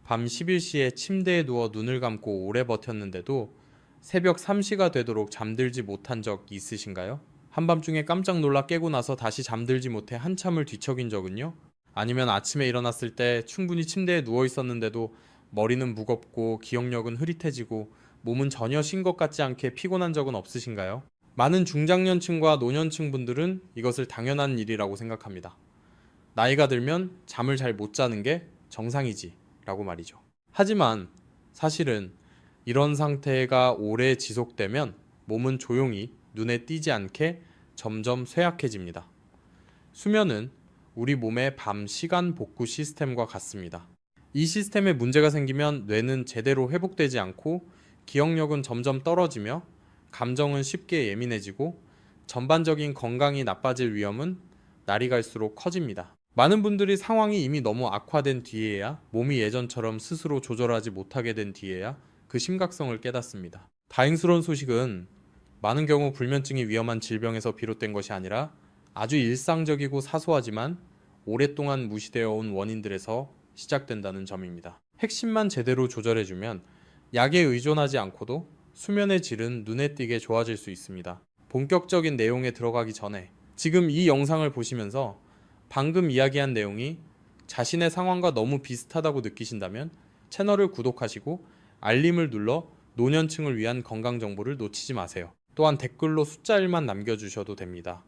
밤 11시에 침대에 누워 눈을 감고 오래 버텼는데도 새벽 3시가 되도록 잠들지 못한 적 있으신가요? 한밤중에 깜짝 놀라 깨고 나서 다시 잠들지 못해 한참을 뒤척인 적은요? 아니면 아침에 일어났을 때 충분히 침대에 누워 있었는데도 머리는 무겁고 기억력은 흐릿해지고 몸은 전혀 쉰 것 같지 않게 피곤한 적은 없으신가요? 많은 중장년층과 노년층 분들은 이것을 당연한 일이라고 생각합니다. 나이가 들면 잠을 잘 못 자는 게 정상이지 라고 말이죠. 하지만 사실은 이런 상태가 오래 지속되면 몸은 조용히 눈에 띄지 않게 점점 쇠약해집니다. 수면은 우리 몸의 밤 시간 복구 시스템과 같습니다. 이 시스템에 문제가 생기면 뇌는 제대로 회복되지 않고 기억력은 점점 떨어지며 감정은 쉽게 예민해지고 전반적인 건강이 나빠질 위험은 날이 갈수록 커집니다. 많은 분들이 상황이 이미 너무 악화된 뒤에야 몸이 예전처럼 스스로 조절하지 못하게 된 뒤에야 그 심각성을 깨닫습니다. 다행스러운 소식은 많은 경우 불면증이 위험한 질병에서 비롯된 것이 아니라 아주 일상적이고 사소하지만 오랫동안 무시되어 온 원인들에서 시작된다는 점입니다. 핵심만 제대로 조절해주면 약에 의존하지 않고도 수면의 질은 눈에 띄게 좋아질 수 있습니다. 본격적인 내용에 들어가기 전에 지금 이 영상을 보시면서 방금 이야기한 내용이 자신의 상황과 너무 비슷하다고 느끼신다면 채널을 구독하시고 알림을 눌러 노년층을 위한 건강 정보를 놓치지 마세요. 또한 댓글로 숫자 1만 남겨주셔도 됩니다.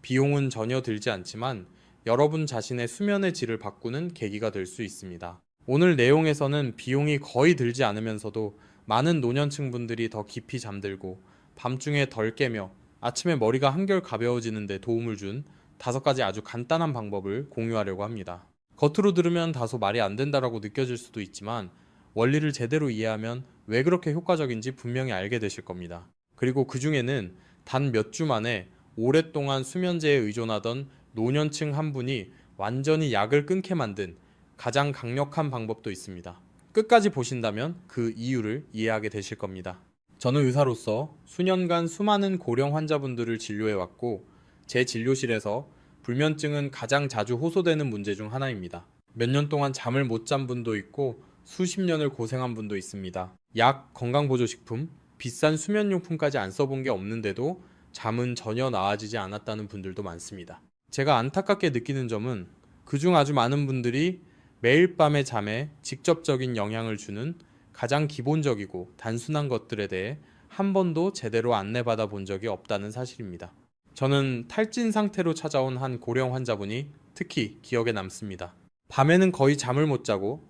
비용은 전혀 들지 않지만 여러분 자신의 수면의 질을 바꾸는 계기가 될 수 있습니다. 오늘 내용에서는 비용이 거의 들지 않으면서도 많은 노년층 분들이 더 깊이 잠들고 밤중에 덜 깨며 아침에 머리가 한결 가벼워지는 데 도움을 준 5가지 아주 간단한 방법을 공유하려고 합니다. 겉으로 들으면 다소 말이 안 된다라고 느껴질 수도 있지만 원리를 제대로 이해하면 왜 그렇게 효과적인지 분명히 알게 되실 겁니다. 그리고 그 중에는 단 몇 주 만에 오랫동안 수면제에 의존하던 노년층 한 분이 완전히 약을 끊게 만든 가장 강력한 방법도 있습니다. 끝까지 보신다면 그 이유를 이해하게 되실 겁니다. 저는 의사로서 수년간 수많은 고령 환자분들을 진료해왔고 제 진료실에서 불면증은 가장 자주 호소되는 문제 중 하나입니다. 몇 년 동안 잠을 못 잔 분도 있고 수십 년을 고생한 분도 있습니다. 약, 건강보조식품, 비싼 수면용품까지 안 써본 게 없는데도 잠은 전혀 나아지지 않았다는 분들도 많습니다. 제가 안타깝게 느끼는 점은 그중 아주 많은 분들이 매일 밤의 잠에 직접적인 영향을 주는 가장 기본적이고 단순한 것들에 대해 한 번도 제대로 안내받아 본 적이 없다는 사실입니다. 저는 탈진 상태로 찾아온 한 고령 환자분이 특히 기억에 남습니다. 밤에는 거의 잠을 못 자고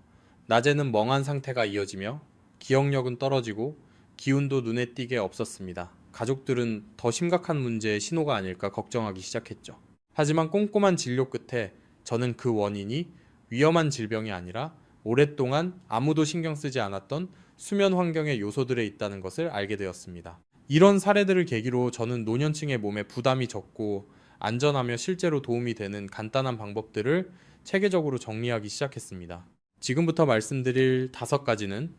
낮에는 멍한 상태가 이어지며 기억력은 떨어지고 기운도 눈에 띄게 없었습니다. 가족들은 더 심각한 문제의 신호가 아닐까 걱정하기 시작했죠. 하지만 꼼꼼한 진료 끝에 저는 그 원인이 위험한 질병이 아니라 오랫동안 아무도 신경 쓰지 않았던 수면 환경의 요소들에 있다는 것을 알게 되었습니다. 이런 사례들을 계기로 저는 노년층의 몸에 부담이 적고 안전하며 실제로 도움이 되는 간단한 방법들을 체계적으로 정리하기 시작했습니다. 지금부터 말씀드릴 5가지는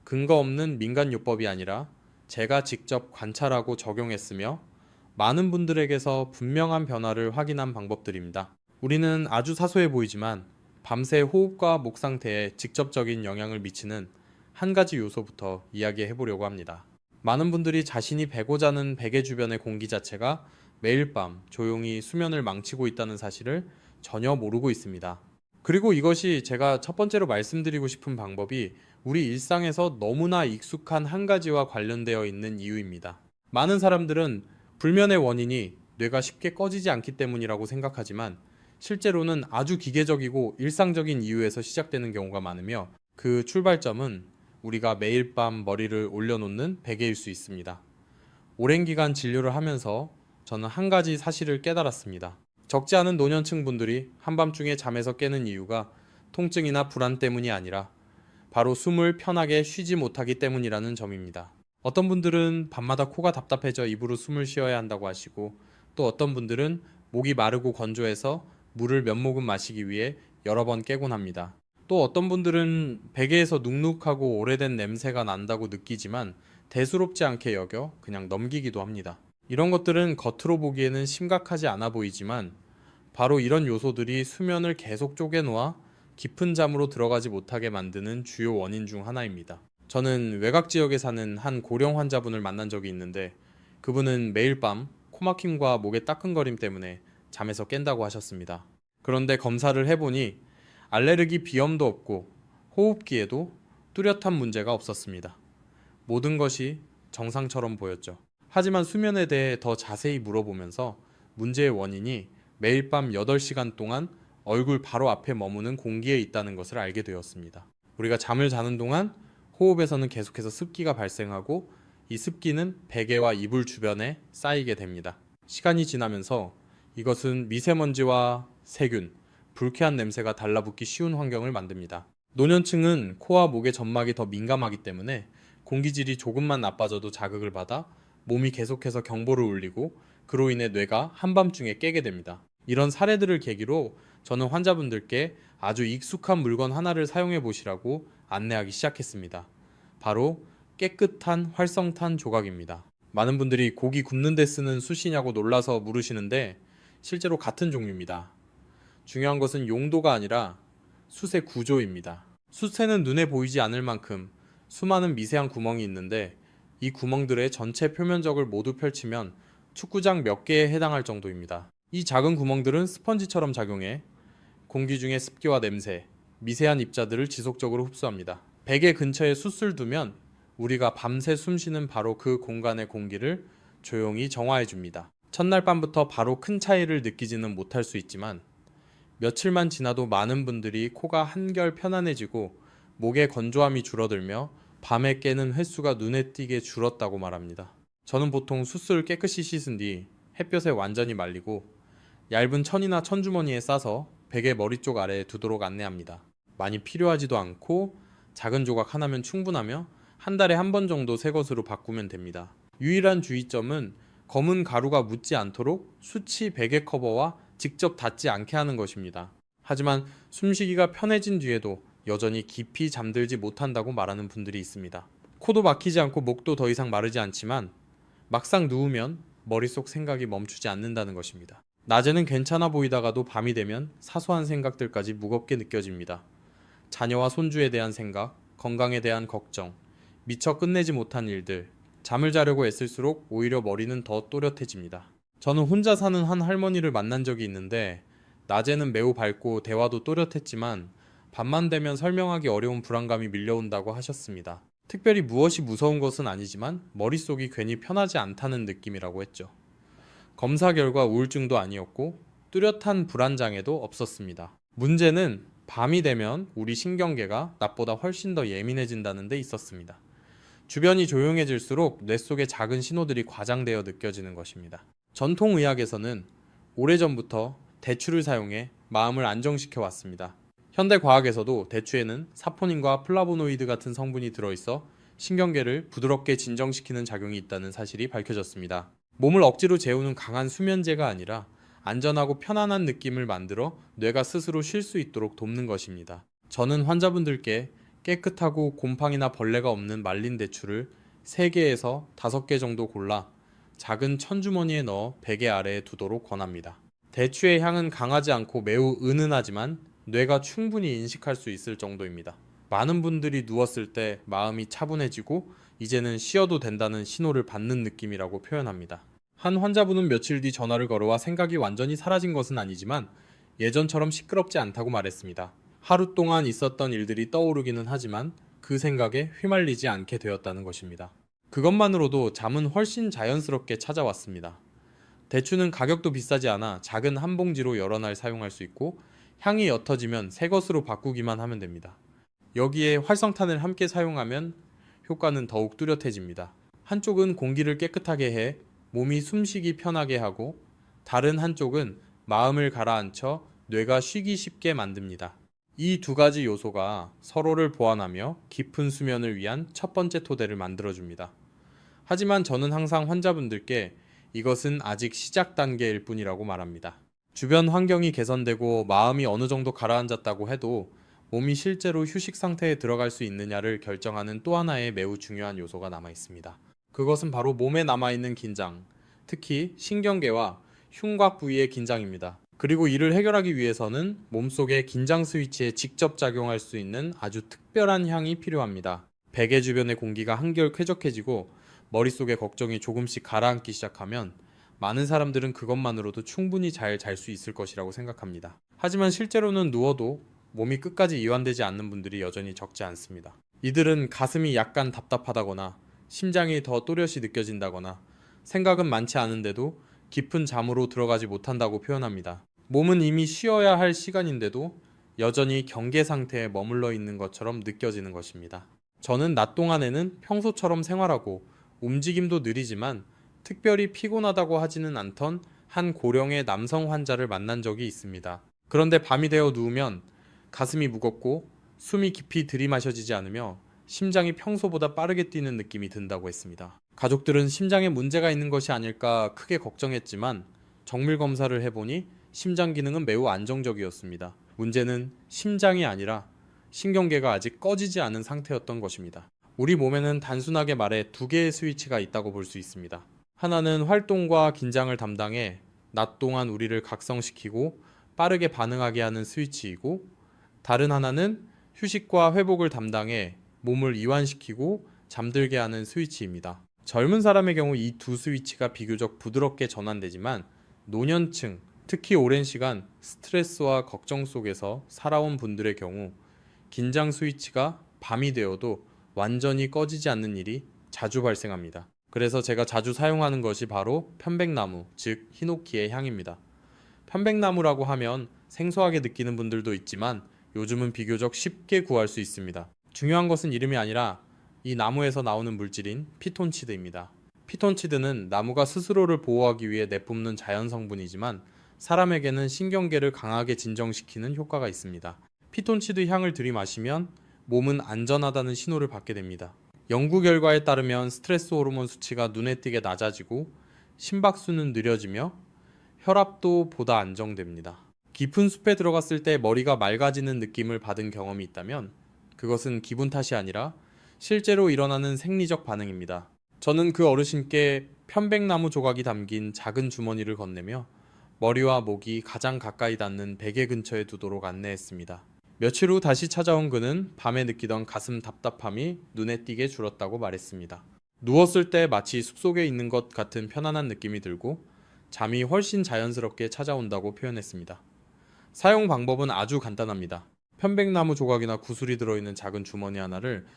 근거 없는 민간요법이 아니라 제가 직접 관찰하고 적용했으며 많은 분들에게서 분명한 변화를 확인한 방법들입니다. 우리는 아주 사소해 보이지만 밤새 호흡과 목 상태에 직접적인 영향을 미치는 한 가지 요소부터 이야기해 보려고 합니다. 많은 분들이 자신이 베고 자는 베개 주변의 공기 자체가 매일 밤 조용히 수면을 망치고 있다는 사실을 전혀 모르고 있습니다. 그리고 이것이 제가 첫 번째로 말씀드리고 싶은 방법이 우리 일상에서 너무나 익숙한 한 가지와 관련되어 있는 이유입니다. 많은 사람들은 불면의 원인이 뇌가 쉽게 꺼지지 않기 때문이라고 생각하지만 실제로는 아주 기계적이고 일상적인 이유에서 시작되는 경우가 많으며 그 출발점은 우리가 매일 밤 머리를 올려놓는 베개일 수 있습니다. 오랜 기간 진료를 하면서 저는 한 가지 사실을 깨달았습니다. 적지 않은 노년층 분들이 한밤중에 잠에서 깨는 이유가 통증이나 불안 때문이 아니라 바로 숨을 편하게 쉬지 못하기 때문이라는 점입니다. 어떤 분들은 밤마다 코가 답답해져 입으로 숨을 쉬어야 한다고 하시고 또 어떤 분들은 목이 마르고 건조해서 물을 몇 모금 마시기 위해 여러 번 깨곤 합니다. 또 어떤 분들은 베개에서 눅눅하고 오래된 냄새가 난다고 느끼지만 대수롭지 않게 여겨 그냥 넘기기도 합니다. 이런 것들은 겉으로 보기에는 심각하지 않아 보이지만 바로 이런 요소들이 수면을 계속 쪼개놓아 깊은 잠으로 들어가지 못하게 만드는 주요 원인 중 하나입니다. 저는 외곽 지역에 사는 한 고령 환자분을 만난 적이 있는데 그분은 매일 밤 코막힘과 목의 따끔거림 때문에 잠에서 깬다고 하셨습니다. 그런데 검사를 해보니 알레르기 비염도 없고 호흡기에도 뚜렷한 문제가 없었습니다. 모든 것이 정상처럼 보였죠. 하지만 수면에 대해 더 자세히 물어보면서 문제의 원인이 매일 밤 8시간 동안 얼굴 바로 앞에 머무는 공기에 있다는 것을 알게 되었습니다. 우리가 잠을 자는 동안 호흡에서는 계속해서 습기가 발생하고 이 습기는 베개와 이불 주변에 쌓이게 됩니다. 시간이 지나면서 이것은 미세먼지와 세균, 불쾌한 냄새가 달라붙기 쉬운 환경을 만듭니다. 노년층은 코와 목의 점막이 더 민감하기 때문에 공기질이 조금만 나빠져도 자극을 받아 몸이 계속해서 경보를 울리고 그로 인해 뇌가 한밤중에 깨게 됩니다. 이런 사례들을 계기로 저는 환자분들께 아주 익숙한 물건 하나를 사용해 보시라고 안내하기 시작했습니다. 바로 깨끗한 활성탄 조각입니다. 많은 분들이 고기 굽는 데 쓰는 숯이냐고 놀라서 물으시는데 실제로 같은 종류입니다. 중요한 것은 용도가 아니라 숯의 구조입니다. 숯에는 눈에 보이지 않을 만큼 수많은 미세한 구멍이 있는데 이 구멍들의 전체 표면적을 모두 펼치면 축구장 몇 개에 해당할 정도입니다. 이 작은 구멍들은 스펀지처럼 작용해 공기 중의 습기와 냄새, 미세한 입자들을 지속적으로 흡수합니다. 베개 근처에 숯을 두면 우리가 밤새 숨쉬는 바로 그 공간의 공기를 조용히 정화해 줍니다. 첫날 밤부터 바로 큰 차이를 느끼지는 못할 수 있지만 며칠만 지나도 많은 분들이 코가 한결 편안해지고 목의 건조함이 줄어들며 밤에 깨는 횟수가 눈에 띄게 줄었다고 말합니다. 저는 보통 숯을 깨끗이 씻은 뒤 햇볕에 완전히 말리고 얇은 천이나 천주머니에 싸서 베개 머리 쪽 아래에 두도록 안내합니다. 많이 필요하지도 않고 작은 조각 하나면 충분하며 한 달에 한 번 정도 새 것으로 바꾸면 됩니다. 유일한 주의점은 검은 가루가 묻지 않도록 숯이 베개 커버와 직접 닿지 않게 하는 것입니다. 하지만 숨쉬기가 편해진 뒤에도 여전히 깊이 잠들지 못한다고 말하는 분들이 있습니다. 코도 막히지 않고 목도 더 이상 마르지 않지만 막상 누우면 머릿속 생각이 멈추지 않는다는 것입니다. 낮에는 괜찮아 보이다가도 밤이 되면 사소한 생각들까지 무겁게 느껴집니다. 자녀와 손주에 대한 생각, 건강에 대한 걱정, 미처 끝내지 못한 일들, 잠을 자려고 애쓸수록 오히려 머리는 더 또렷해집니다. 저는 혼자 사는 한 할머니를 만난 적이 있는데 낮에는 매우 밝고 대화도 또렷했지만 밤만 되면 설명하기 어려운 불안감이 밀려온다고 하셨습니다. 특별히 무엇이 무서운 것은 아니지만 머릿속이 괜히 편하지 않다는 느낌이라고 했죠. 검사 결과 우울증도 아니었고 뚜렷한 불안장애도 없었습니다. 문제는 밤이 되면 우리 신경계가 낮보다 훨씬 더 예민해진다는 데 있었습니다. 주변이 조용해질수록 뇌 속의 작은 신호들이 과장되어 느껴지는 것입니다. 전통의학에서는 오래전부터 대추를 사용해 마음을 안정시켜 왔습니다. 현대과학에서도 대추에는 사포닌과 플라보노이드 같은 성분이 들어있어 신경계를 부드럽게 진정시키는 작용이 있다는 사실이 밝혀졌습니다. 몸을 억지로 재우는 강한 수면제가 아니라 안전하고 편안한 느낌을 만들어 뇌가 스스로 쉴 수 있도록 돕는 것입니다. 저는 환자분들께 깨끗하고 곰팡이나 벌레가 없는 말린 대추를 3개에서 5개 정도 골라 작은 천주머니에 넣어 베개 아래에 두도록 권합니다. 대추의 향은 강하지 않고 매우 은은하지만 뇌가 충분히 인식할 수 있을 정도입니다. 많은 분들이 누웠을 때 마음이 차분해지고 이제는 쉬어도 된다는 신호를 받는 느낌이라고 표현합니다. 한 환자분은 며칠 뒤 전화를 걸어와 생각이 완전히 사라진 것은 아니지만 예전처럼 시끄럽지 않다고 말했습니다. 하루 동안 있었던 일들이 떠오르기는 하지만 그 생각에 휘말리지 않게 되었다는 것입니다. 그것만으로도 잠은 훨씬 자연스럽게 찾아왔습니다. 대추는 가격도 비싸지 않아 작은 한 봉지로 여러 날 사용할 수 있고 향이 옅어지면 새 것으로 바꾸기만 하면 됩니다. 여기에 활성탄을 함께 사용하면 효과는 더욱 뚜렷해집니다. 한쪽은 공기를 깨끗하게 해 몸이 숨쉬기 편하게 하고 다른 한쪽은 마음을 가라앉혀 뇌가 쉬기 쉽게 만듭니다. 이 두 가지 요소가 서로를 보완하며 깊은 수면을 위한 첫 번째 토대를 만들어줍니다. 하지만 저는 항상 환자분들께 이것은 아직 시작 단계일 뿐이라고 말합니다. 주변 환경이 개선되고 마음이 어느 정도 가라앉았다고 해도 몸이 실제로 휴식 상태에 들어갈 수 있느냐를 결정하는 또 하나의 매우 중요한 요소가 남아 있습니다. 그것은 바로 몸에 남아있는 긴장, 특히 신경계와 흉곽 부위의 긴장입니다. 그리고 이를 해결하기 위해서는 몸속의 긴장 스위치에 직접 작용할 수 있는 아주 특별한 향이 필요합니다. 베개 주변의 공기가 한결 쾌적해지고 머릿속의 걱정이 조금씩 가라앉기 시작하면 많은 사람들은 그것만으로도 충분히 잘 잘 수 있을 것이라고 생각합니다. 하지만 실제로는 누워도 몸이 끝까지 이완되지 않는 분들이 여전히 적지 않습니다. 이들은 가슴이 약간 답답하다거나 심장이 더 또렷이 느껴진다거나 생각은 많지 않은데도 깊은 잠으로 들어가지 못한다고 표현합니다. 몸은 이미 쉬어야 할 시간인데도 여전히 경계 상태에 머물러 있는 것처럼 느껴지는 것입니다. 저는 낮 동안에는 평소처럼 생활하고 움직임도 느리지만 특별히 피곤하다고 하지는 않던 한 고령의 남성 환자를 만난 적이 있습니다. 그런데 밤이 되어 누우면 가슴이 무겁고 숨이 깊이 들이마셔지지 않으며 심장이 평소보다 빠르게 뛰는 느낌이 든다고 했습니다. 가족들은 심장에 문제가 있는 것이 아닐까 크게 걱정했지만 정밀 검사를 해보니 심장 기능은 매우 안정적이었습니다. 문제는 심장이 아니라 신경계가 아직 꺼지지 않은 상태였던 것입니다. 우리 몸에는 단순하게 말해 두 개의 스위치가 있다고 볼 수 있습니다. 하나는 활동과 긴장을 담당해 낮 동안 우리를 각성시키고 빠르게 반응하게 하는 스위치이고, 다른 하나는 휴식과 회복을 담당해 몸을 이완시키고 잠들게 하는 스위치입니다. 젊은 사람의 경우 이 두 스위치가 비교적 부드럽게 전환되지만 노년층, 특히 오랜 시간 스트레스와 걱정 속에서 살아온 분들의 경우 긴장 스위치가 밤이 되어도 완전히 꺼지지 않는 일이 자주 발생합니다. 그래서 제가 자주 사용하는 것이 바로 편백나무, 즉 히노키의 향입니다. 편백나무라고 하면 생소하게 느끼는 분들도 있지만 요즘은 비교적 쉽게 구할 수 있습니다. 중요한 것은 이름이 아니라 이 나무에서 나오는 물질인 피톤치드입니다. 피톤치드는 나무가 스스로를 보호하기 위해 내뿜는 자연 성분이지만 사람에게는 신경계를 강하게 진정시키는 효과가 있습니다. 피톤치드 향을 들이마시면 몸은 안전하다는 신호를 받게 됩니다. 연구 결과에 따르면 스트레스 호르몬 수치가 눈에 띄게 낮아지고 심박수는 느려지며 혈압도 보다 안정됩니다. 깊은 숲에 들어갔을 때 머리가 맑아지는 느낌을 받은 경험이 있다면 그것은 기분 탓이 아니라 실제로 일어나는 생리적 반응입니다. 저는 그 어르신께 편백나무 조각이 담긴 작은 주머니를 건네며 머리와 목이 가장 가까이 닿는 베개 근처에 두도록 안내했습니다. 며칠 후 다시 찾아온 그는 밤에 느끼던 가슴 답답함이 눈에 띄게 줄었다고 말했습니다. 누웠을 때 마치 숲속에 있는 것 같은 편안한 느낌이 들고 잠이 훨씬 자연스럽게 찾아온다고 표현했습니다. 사용 방법은 아주 간단합니다. 편백나무 조각이나 구슬이 들어있는 작은 주머니 하나를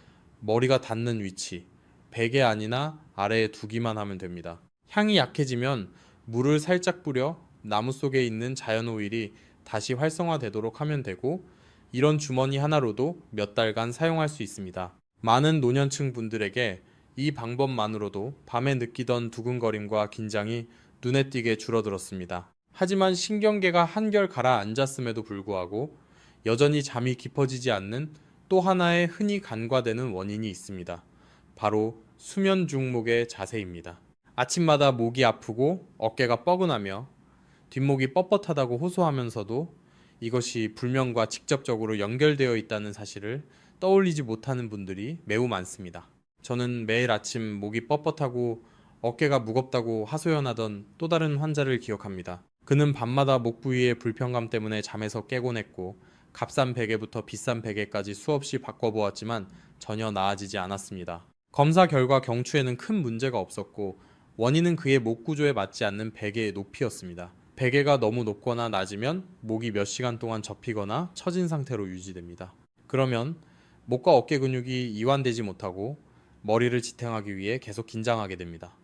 머리가 닿는 위치, 베개 안이나 아래에 두기만 하면 됩니다. 향이 약해지면 물을 살짝 뿌려 나무 속에 있는 자연 오일이 다시 활성화되도록 하면 되고, 이런 주머니 하나로도 몇 달간 사용할 수 있습니다. 많은 노년층 분들에게 이 방법만으로도 밤에 느끼던 두근거림과 긴장이 눈에 띄게 줄어들었습니다. 하지만 신경계가 한결 가라앉았음에도 불구하고 여전히 잠이 깊어지지 않는 또 하나의 흔히 간과되는 원인이 있습니다. 바로 수면 중목의 자세입니다. 아침마다 목이 아프고 어깨가 뻐근하며 뒷목이 뻣뻣하다고 호소하면서도 이것이 불면과 직접적으로 연결되어 있다는 사실을 떠올리지 못하는 분들이 매우 많습니다. 저는 매일 아침 목이 뻣뻣하고 어깨가 무겁다고 하소연하던 또 다른 환자를 기억합니다. 그는 밤마다 목 부위의 불편감 때문에 잠에서 깨곤 했고 값싼 베개부터 비싼 베개까지 수없이 바꿔보았지만 전혀 나아지지 않았습니다. 검사 결과 경추에는 큰 문제가 없었고 원인은 그의 목 구조에 맞지 않는 베개의 높이였습니다. 베개가 너무 높거나 낮으면 목이 몇 시간 동안 접히거나 처진 상태로 유지됩니다. 그러면 목과 어깨 근육이 이완되지 못하고 머리를 지탱하기 위해 계속 긴장하게 됩니다.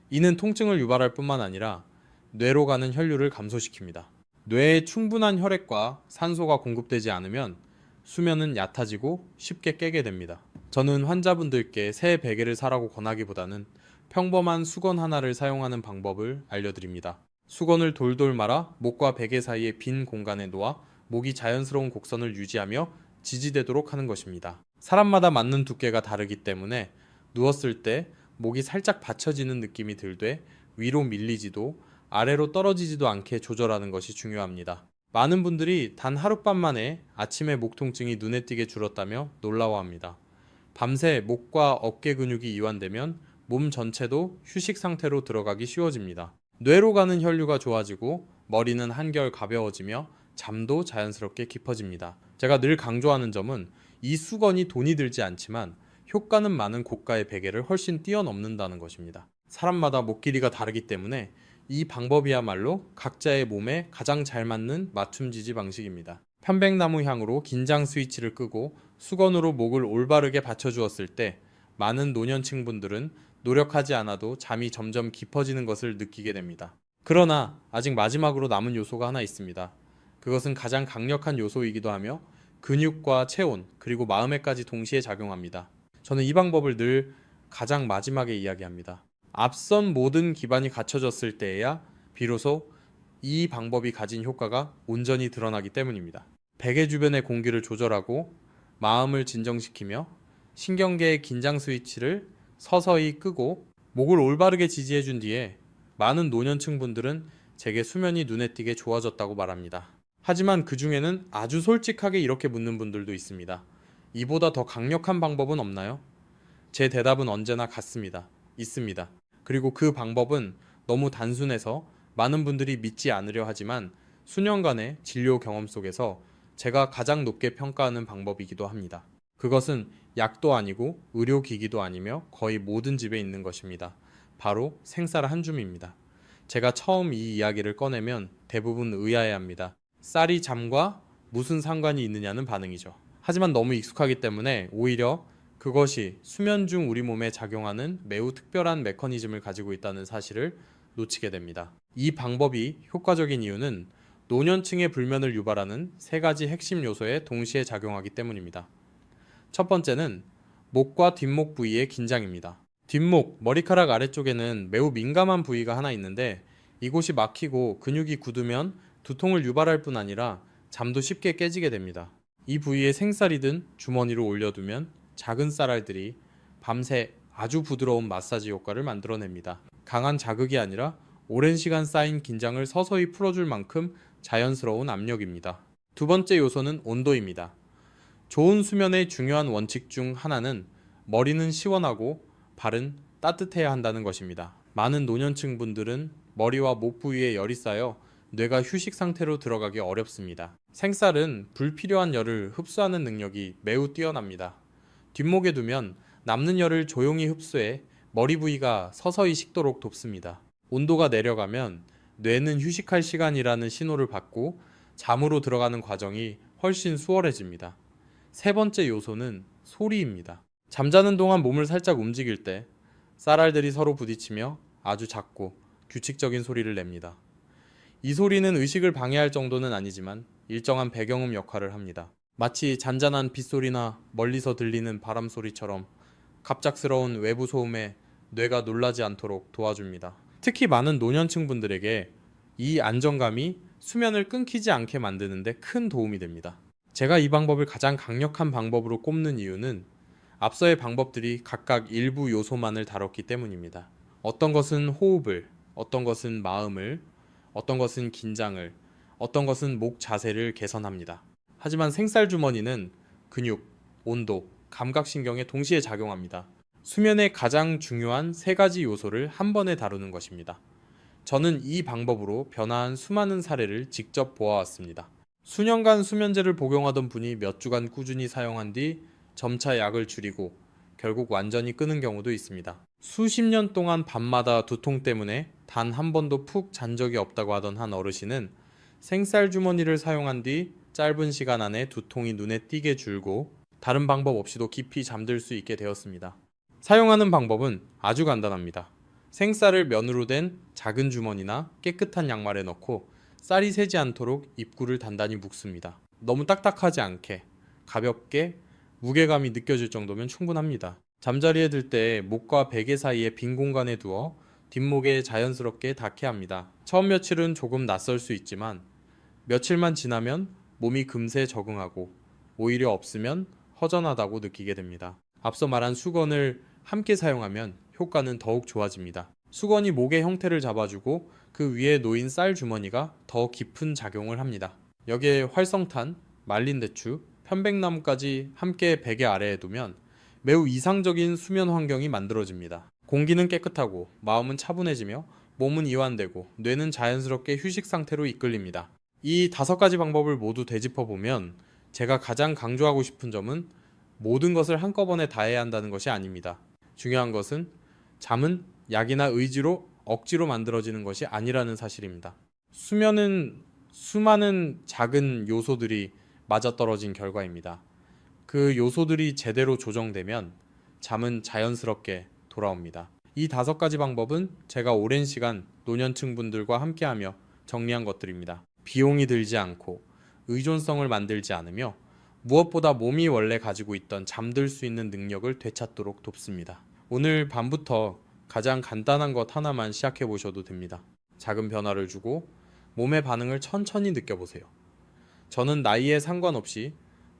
이는 통증을 유발할 뿐만 아니라 뇌로 가는 혈류를 감소시킵니다. 뇌에 충분한 혈액과 산소가 공급되지 않으면 수면은 얕아지고 쉽게 깨게 됩니다. 저는 환자분들께 새 베개를 사라고 권하기보다는 평범한 수건 하나를 사용하는 방법을 알려드립니다. 수건을 돌돌 말아 목과 베개 사이의 빈 공간에 놓아 목이 자연스러운 곡선을 유지하며 지지되도록 하는 것입니다. 사람마다 맞는 두께가 다르기 때문에 누웠을 때 목이 살짝 받쳐지는 느낌이 들되 위로 밀리지도 아래로 떨어지지도 않게 조절하는 것이 중요합니다. 많은 분들이 단 하룻밤 만에 아침에 목 통증이 눈에 띄게 줄었다며 놀라워합니다. 밤새 목과 어깨 근육이 이완되면 몸 전체도 휴식 상태로 들어가기 쉬워집니다. 뇌로 가는 혈류가 좋아지고 머리는 한결 가벼워지며 잠도 자연스럽게 깊어집니다. 제가 늘 강조하는 점은 이 수건이 돈이 들지 않지만 효과는 많은 고가의 베개를 훨씬 뛰어넘는다는 것입니다. 사람마다 목 길이가 다르기 때문에 이 방법이야말로 각자의 몸에 가장 잘 맞는 맞춤 지지 방식입니다. 편백나무 향으로 긴장 스위치를 끄고 수건으로 목을 올바르게 받쳐주었을 때 많은 노년층 분들은 노력하지 않아도 잠이 점점 깊어지는 것을 느끼게 됩니다. 그러나 아직 마지막으로 남은 요소가 하나 있습니다. 그것은 가장 강력한 요소이기도 하며 근육과 체온 그리고 마음에까지 동시에 작용합니다. 저는 이 방법을 늘 가장 마지막에 이야기합니다. 앞선 모든 기반이 갖춰졌을 때에야 비로소 이 방법이 가진 효과가 온전히 드러나기 때문입니다. 베개 주변의 공기를 조절하고 마음을 진정시키며 신경계의 긴장 스위치를 서서히 끄고 목을 올바르게 지지해 준 뒤에 많은 노년층 분들은 제게 수면이 눈에 띄게 좋아졌다고 말합니다. 하지만 그 중에는 아주 솔직하게 이렇게 묻는 분들도 있습니다. 이보다 더 강력한 방법은 없나요? 제 대답은 언제나 같습니다. 있습니다. 그리고 그 방법은 너무 단순해서 많은 분들이 믿지 않으려 하지만 수년간의 진료 경험 속에서 제가 가장 높게 평가하는 방법이기도 합니다. 그것은 약도 아니고 의료기기도 아니며 거의 모든 집에 있는 것입니다. 바로 생쌀 한 줌입니다. 제가 처음 이 이야기를 꺼내면 대부분 의아해합니다. 쌀이 잠과 무슨 상관이 있느냐는 반응이죠. 하지만 너무 익숙하기 때문에 오히려 그것이 수면 중 우리 몸에 작용하는 매우 특별한 메커니즘을 가지고 있다는 사실을 놓치게 됩니다. 이 방법이 효과적인 이유는 노년층의 불면을 유발하는 세 가지 핵심 요소에 동시에 작용하기 때문입니다. 첫 번째는 목과 뒷목 부위의 긴장입니다. 뒷목, 머리카락 아래쪽에는 매우 민감한 부위가 하나 있는데 이곳이 막히고 근육이 굳으면 두통을 유발할 뿐 아니라 잠도 쉽게 깨지게 됩니다. 이 부위에 생쌀이든 주머니로 올려두면 작은 쌀알들이 밤새 아주 부드러운 마사지 효과를 만들어냅니다. 강한 자극이 아니라 오랜 시간 쌓인 긴장을 서서히 풀어줄 만큼 자연스러운 압력입니다. 두 번째 요소는 온도입니다. 좋은 수면의 중요한 원칙 중 하나는 머리는 시원하고 발은 따뜻해야 한다는 것입니다. 많은 노년층 분들은 머리와 목 부위에 열이 쌓여 뇌가 휴식 상태로 들어가기 어렵습니다. 생쌀은 불필요한 열을 흡수하는 능력이 매우 뛰어납니다. 뒷목에 두면 남는 열을 조용히 흡수해 머리 부위가 서서히 식도록 돕습니다. 온도가 내려가면 뇌는 휴식할 시간이라는 신호를 받고 잠으로 들어가는 과정이 훨씬 수월해집니다. 세 번째 요소는 소리입니다. 잠자는 동안 몸을 살짝 움직일 때 쌀알들이 서로 부딪히며 아주 작고 규칙적인 소리를 냅니다. 이 소리는 의식을 방해할 정도는 아니지만 일정한 배경음 역할을 합니다. 마치 잔잔한 빗소리나 멀리서 들리는 바람 소리처럼 갑작스러운 외부 소음에 뇌가 놀라지 않도록 도와줍니다. 특히 많은 노년층 분들에게 이 안정감이 수면을 끊기지 않게 만드는데 큰 도움이 됩니다. 제가 이 방법을 가장 강력한 방법으로 꼽는 이유는 앞서의 방법들이 각각 일부 요소만을 다뤘기 때문입니다. 어떤 것은 호흡을, 어떤 것은 마음을, 어떤 것은 긴장을, 어떤 것은 목 자세를 개선합니다. 하지만 생쌀 주머니는 근육, 온도, 감각신경에 동시에 작용합니다. 수면의 가장 중요한 세 가지 요소를 한 번에 다루는 것입니다. 저는 이 방법으로 변화한 수많은 사례를 직접 보아왔습니다. 수년간 수면제를 복용하던 분이 몇 주간 꾸준히 사용한 뒤 점차 약을 줄이고 결국 완전히 끊은 경우도 있습니다. 수십 년 동안 밤마다 두통 때문에 단 한 번도 푹 잔 적이 없다고 하던 한 어르신은 생쌀 주머니를 사용한 뒤 짧은 시간 안에 두통이 눈에 띄게 줄고 다른 방법 없이도 깊이 잠들 수 있게 되었습니다. 사용하는 방법은 아주 간단합니다. 생쌀을 면으로 된 작은 주머니나 깨끗한 양말에 넣고 쌀이 새지 않도록 입구를 단단히 묶습니다. 너무 딱딱하지 않게 가볍게 무게감이 느껴질 정도면 충분합니다. 잠자리에 들 때 목과 베개 사이에 빈 공간에 두어 뒷목에 자연스럽게 닿게 합니다. 처음 며칠은 조금 낯설 수 있지만 며칠만 지나면 몸이 금세 적응하고 오히려 없으면 허전하다고 느끼게 됩니다. 앞서 말한 수건을 함께 사용하면 효과는 더욱 좋아집니다. 수건이 목의 형태를 잡아주고 그 위에 놓인 쌀 주머니가 더 깊은 작용을 합니다. 여기에 활성탄, 말린 대추, 편백나무까지 함께 베개 아래에 두면 매우 이상적인 수면 환경이 만들어집니다. 공기는 깨끗하고 마음은 차분해지며 몸은 이완되고 뇌는 자연스럽게 휴식 상태로 이끌립니다. 이 5가지 방법을 모두 되짚어 보면 제가 가장 강조하고 싶은 점은 모든 것을 한꺼번에 다 해야 한다는 것이 아닙니다. 중요한 것은 잠은 약이나 의지로 억지로 만들어지는 것이 아니라는 사실입니다. 수면은 수많은 작은 요소들이 맞아떨어진 결과입니다. 그 요소들이 제대로 조정되면 잠은 자연스럽게 돌아옵니다. 이 5가지 방법은 제가 오랜 시간 노년층 분들과 함께하며 정리한 것들입니다. 비용이 들지 않고 의존성을 만들지 않으며 무엇보다 몸이 원래 가지고 있던 잠들 수 있는 능력을 되찾도록 돕습니다. 오늘 밤부터 가장 간단한 것 하나만 시작해 보셔도 됩니다. 작은 변화를 주고 몸의 반응을 천천히 느껴보세요. 저는 나이에 상관없이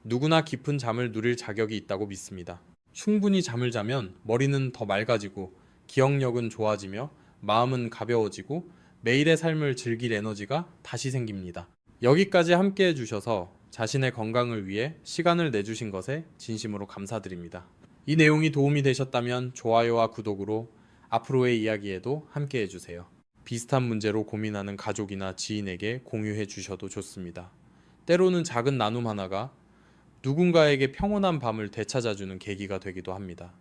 누구나 깊은 잠을 누릴 자격이 있다고 믿습니다. 충분히 잠을 자면 머리는 더 맑아지고 기억력은 좋아지며 마음은 가벼워지고 매일의 삶을 즐길 에너지가 다시 생깁니다. 여기까지 함께 해주셔서 자신의 건강을 위해 시간을 내주신 것에 진심으로 감사드립니다. 이 내용이 도움이 되셨다면 좋아요와 구독으로 앞으로의 이야기에도 함께 해주세요. 비슷한 문제로 고민하는 가족이나 지인에게 공유해 주셔도 좋습니다. 때로는 작은 나눔 하나가 누군가에게 평온한 밤을 되찾아주는 계기가 되기도 합니다.